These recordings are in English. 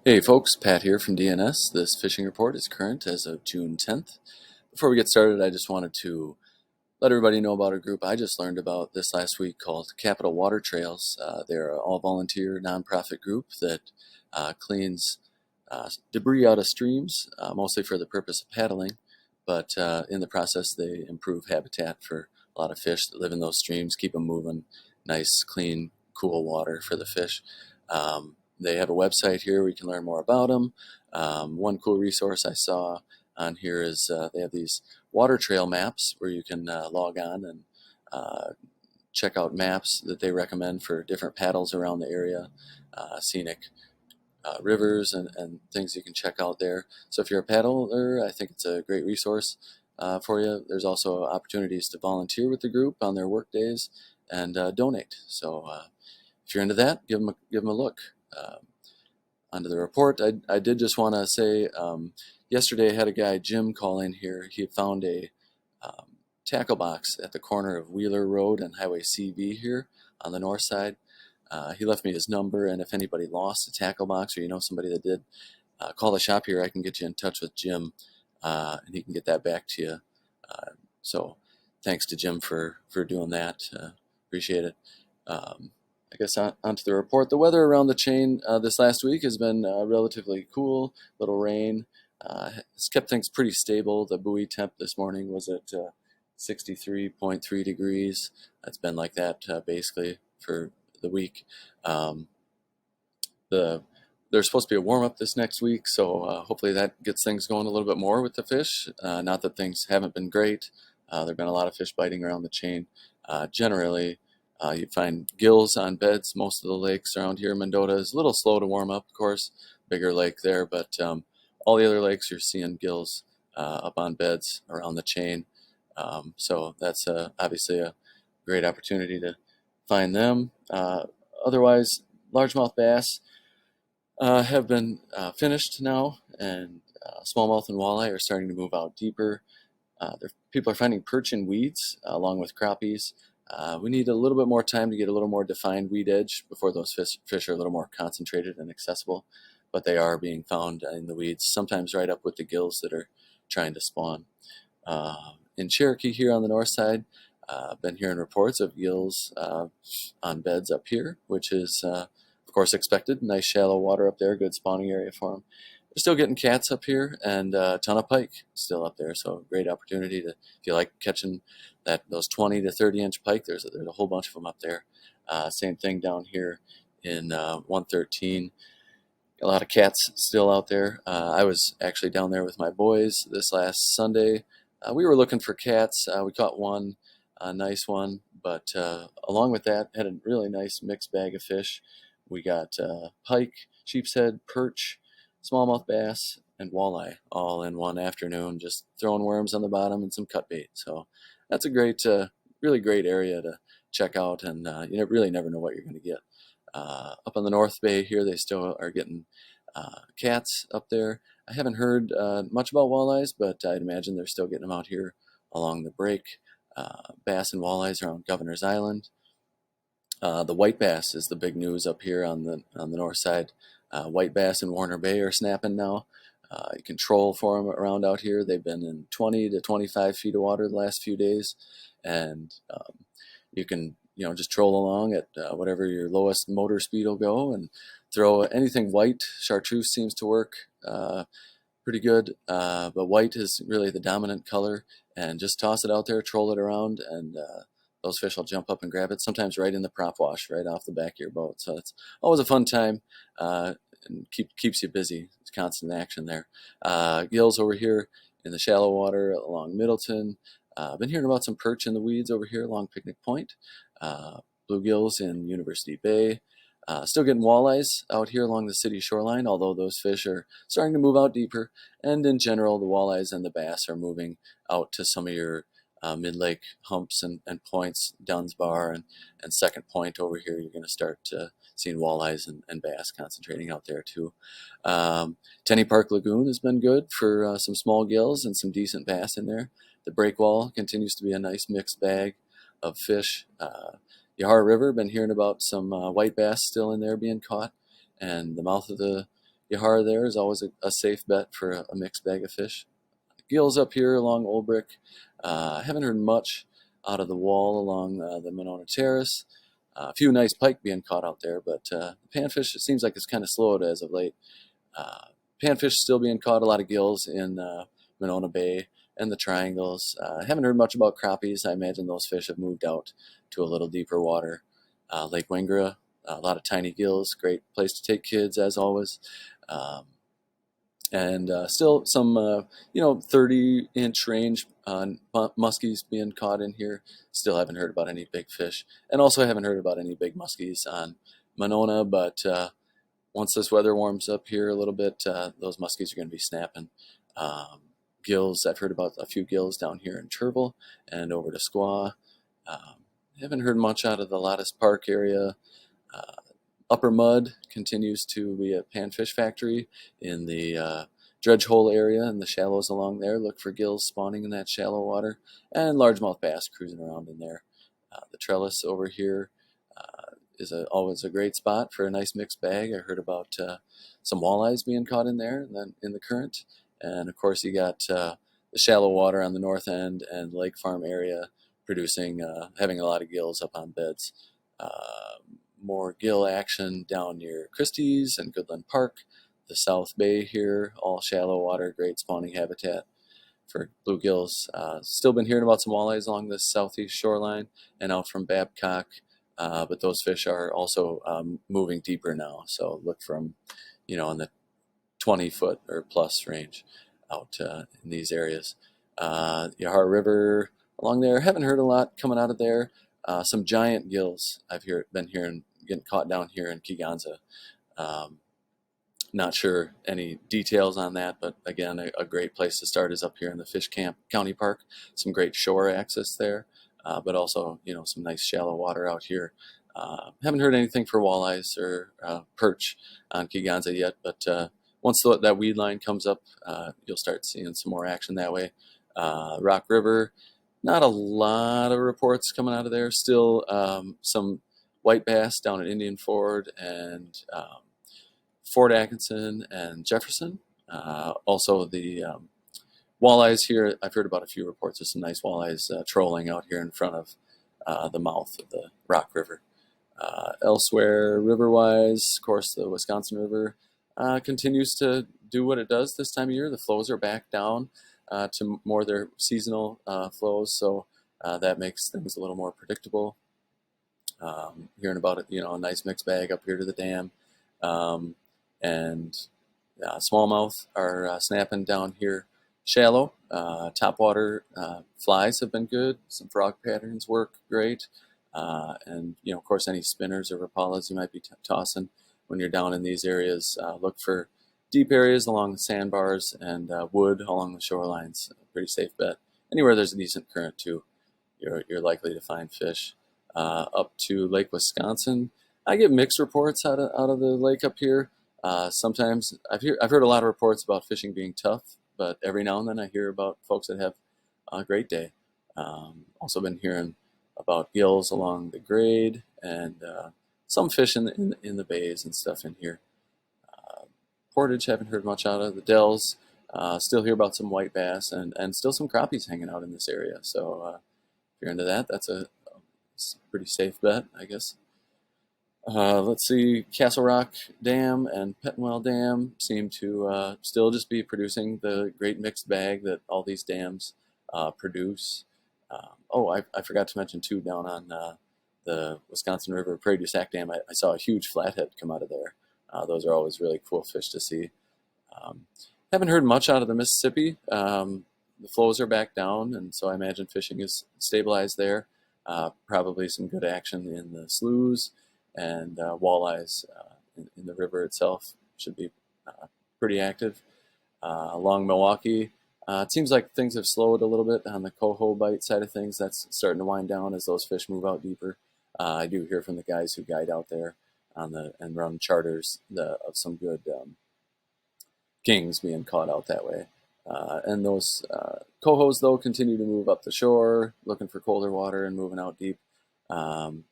Hey folks, Pat here from DNS. This fishing report is current as of June 10th. Before we get started, I just wanted to let everybody know about a group I just learned about this last week called Capital Water Trails. They're an all-volunteer nonprofit group that cleans debris out of streams, mostly for the purpose of paddling, but in the process they improve habitat for a lot of fish that live in those streams, keep them moving, nice, clean, cool water for the fish. They have a website here where you can learn more about them. One cool resource I saw on here is they have these water trail maps where you can log on and check out maps that they recommend for different paddles around the area, scenic rivers and things you can check out there. So if you're a paddler, I think it's a great resource for you. There's also opportunities to volunteer with the group on their work days and donate. So if you're into that, give them a look. Onto the report, I did just want to say yesterday I had a guy, Jim, call in here. He had found a tackle box at the corner of Wheeler Road and Highway CV here on the north side. He left me his number, and if anybody lost a tackle box or you know somebody that did, call the shop here. I can get you in touch with Jim, and he can get that back to you. So thanks to Jim for doing that. Appreciate it. I guess onto the report. The weather around the chain this last week has been relatively cool. Little rain. It's kept things pretty stable. The buoy temp this morning was at 63.3 degrees. It's been like that basically for the week. Um, there's supposed to be a warm up this next week, so hopefully that gets things going a little bit more with the fish. Not that things haven't been great. There've been a lot of fish biting around the chain. Generally, you find gills on beds. Most of the lakes around here, Mendota is a little slow to warm up, of course, bigger lake there, but all the other lakes you're seeing gills up on beds around the chain. So that's obviously a great opportunity to find them. Otherwise, largemouth bass have been finished now, and smallmouth and walleye are starting to move out deeper. People are finding perch and weeds along with crappies. We need a little bit more time to get a little more defined weed edge before those fish are a little more concentrated and accessible, but they are being found in the weeds, sometimes right up with the gills that are trying to spawn. In Cherokee here on the north side, I've been hearing reports of gills on beds up here, which is of course expected. Nice shallow water up there, good spawning area for them. We're still getting cats up here and a ton of pike still up there, so great opportunity to, if you like catching those 20 to 30 inch pike, there's a whole bunch of them up there. Same thing down here in 113. A lot of cats still out there. I was actually down there with my boys this last Sunday. We were looking for cats. We caught one, a nice one, but along with that, had a really nice mixed bag of fish. We got pike, sheepshead, perch, smallmouth bass, and walleye all in one afternoon, just throwing worms on the bottom and some cut bait. So that's a great, really great area to check out, and you really never know what you're going to get. Up on the North Bay here, they still are getting cats up there. I haven't heard much about walleyes, but I'd imagine they're still getting them out here along the break. Bass and walleyes are on Governor's Island. The white bass is the big news up here on the north side. White bass in Warner Bay are snapping now. You can troll for them around out here. They've been in 20 to 25 feet of water the last few days, and you can just troll along at whatever your lowest motor speed will go and throw anything white. Chartreuse seems to work pretty good, but white is really the dominant color, and just toss it out there, troll it around, and those fish will jump up and grab it, sometimes right in the prop wash, right off the back of your boat. So it's always a fun time and keeps you busy. It's constant action there. Gills over here in the shallow water along Middleton. I've been hearing about some perch in the weeds over here along Picnic Point. Bluegills in University Bay. Still getting walleyes out here along the city shoreline, although those fish are starting to move out deeper. And in general, the walleyes and the bass are moving out to some of your mid-lake humps and points, Dunn's Bar and Second Point over here. You're going to start seeing walleyes and bass concentrating out there too. Tenny Park Lagoon has been good for some small gills and some decent bass in there. The breakwall continues to be a nice mixed bag of fish. Yahara River, been hearing about some white bass still in there being caught, and the mouth of the Yahara there is always a safe bet for a mixed bag of fish. Gills up here along Old Brick. Haven't heard much out of the wall along the Monona Terrace. A few nice pike being caught out there, but panfish, it seems like it's kind of slowed as of late. Uh, Panfish still being caught, a lot of gills in Monona Bay and the triangles. Haven't heard much about crappies. I imagine those fish have moved out to a little deeper water. Lake Wengara, a lot of tiny gills, great place to take kids as always. Um, and still some 30-inch range muskies being caught in here. Still haven't heard about any big fish, and also haven't heard about any big muskies on Monona, but once this weather warms up here a little bit, those muskies are going to be snapping. Gills, I've heard about a few gills down here in Turville and over to Squaw. Haven't heard much out of the Lattice Park area. Upper Mud continues to be a panfish factory in the dredge hole area and the shallows along there. Look for gills spawning in that shallow water, and largemouth bass cruising around in there. The trellis over here is always a great spot for a nice mixed bag. I heard about some walleyes being caught in there and then in the current. And of course, you got the shallow water on the north end and Lake Farm area producing, having a lot of gills up on beds. More gill action down near Christie's and Goodland Park, the South Bay here, all shallow water, great spawning habitat for bluegills. Still been hearing about some walleyes along the southeast shoreline and out from Babcock, but those fish are also moving deeper now. So look from, in the 20-foot or plus range out in these areas. Yahara River along there, haven't heard a lot coming out of there. Some giant gills I've been hearing getting caught down here in Kegonsa. Not sure any details on that, but again, a great place to start is up here in the Fish Camp County Park. Some great shore access there, but also, some nice shallow water out here. Haven't heard anything for walleyes or perch on Kegonsa yet, but once that weed line comes up, you'll start seeing some more action that way. Rock River, not a lot of reports coming out of there. Still some white bass down at Indian Ford and Fort Atkinson and Jefferson. Also the walleyes here, I've heard about a few reports of some nice walleyes trolling out here in front of the mouth of the Rock River. Elsewhere, river-wise, of course, the Wisconsin River continues to do what it does this time of year. The flows are back down to more their seasonal flows, so that makes things a little more predictable. Hearing about it, a nice mixed bag up here to the dam, and smallmouth are snapping down here shallow. Topwater flies have been good. Some frog patterns work great. And of course, any spinners or rapalas you might be tossing when you're down in these areas. Look for deep areas along the sandbars and wood along the shorelines. Pretty safe bet. Anywhere there's a decent current too, you're likely to find fish. Up to Lake Wisconsin, I get mixed reports out of the lake up here. Sometimes I've heard a lot of reports about fishing being tough, but every now and then I hear about folks that have a great day. Also been hearing about gills along the grade and some fish in the bays and stuff in here. Portage, haven't heard much out of. The Dells, still hear about some white bass and still some crappies hanging out in this area. So if you're into that, that's a pretty safe bet, I guess. Let's see, Castle Rock Dam and Pettenwell Dam seem to still just be producing the great mixed bag that all these dams produce. I forgot to mention too, down on the Wisconsin River Prairie du Sac Dam, I saw a huge flathead come out of there. Those are always really cool fish to see. Haven't heard much out of the Mississippi. The flows are back down, and so I imagine fishing is stabilized there. Probably some good action in the sloughs, and walleyes in the river itself should be pretty active. Along Milwaukee, it seems like things have slowed a little bit on the coho bite side of things. That's starting to wind down as those fish move out deeper. I do hear from the guys who guide out there and run charters of some good kings being caught out that way. And those cohos, though, continue to move up the shore, looking for colder water and moving out deep.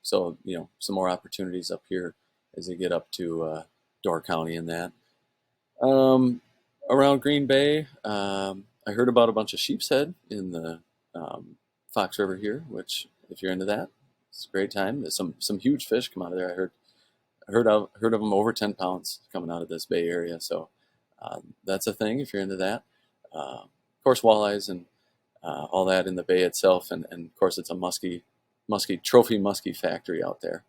So, some more opportunities up here as they get up to Door County and that. Um, Around Green Bay, I heard about a bunch of sheep's head in the Fox River here, which if you're into that, it's a great time. There's some huge fish come out of there. I heard of them over 10 pounds coming out of this Bay area. So that's a thing if you're into that. Of course, walleyes and all that in the bay itself, and of course it's a trophy muskie factory out there.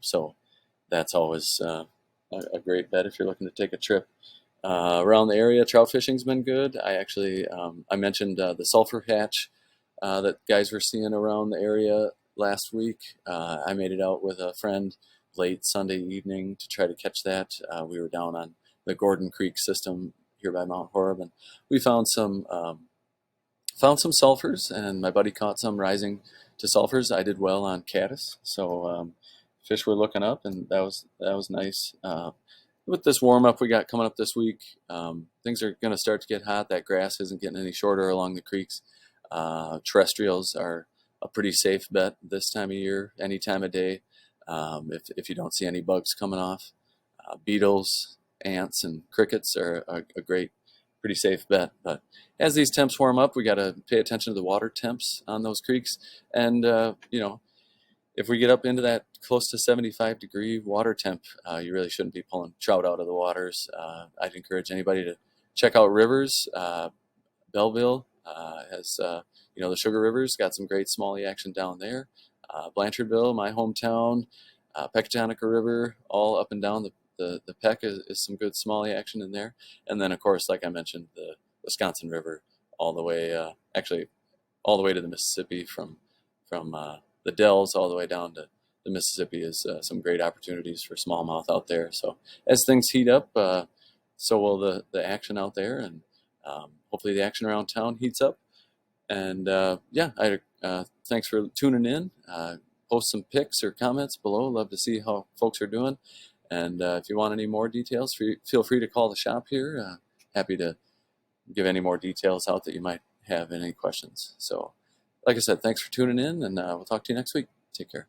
So that's always a great bet if you're looking to take a trip around the area. Trout fishing's been good. I mentioned the sulfur hatch that guys were seeing around the area last week. I made it out with a friend late Sunday evening to try to catch that. We were down on the Gordon Creek system here by Mount Horeb, and we found some sulfurs, and my buddy caught some rising to sulfurs. I did well on caddis, so fish were looking up, and that was nice. With this warm up we got coming up this week, things are going to start to get hot. That grass isn't getting any shorter along the creeks. Terrestrials are a pretty safe bet this time of year, any time of day. If you don't see any bugs coming off, beetles, ants, and crickets are a great, pretty safe bet. But as these temps warm up, we got to pay attention to the water temps on those creeks. And, if we get up into that close to 75-degree water temp, you really shouldn't be pulling trout out of the waters. I'd encourage anybody to check out rivers. Belleville has, the Sugar River's got some great smallie action down there. Blanchardville, my hometown, Pecatonica River, all up and down the Peck is some good smallie action in there. And then, of course, like I mentioned, the Wisconsin River, all the way, actually, all the way to the Mississippi from the Dells all the way down to the Mississippi is some great opportunities for smallmouth out there. So as things heat up, so will the action out there, and hopefully the action around town heats up. And thanks for tuning in. Post some pics or comments below. Love to see how folks are doing. And if you want any more details, feel free to call the shop here. Happy to give any more details out that you might have any questions. So, like I said, thanks for tuning in, and we'll talk to you next week. Take care.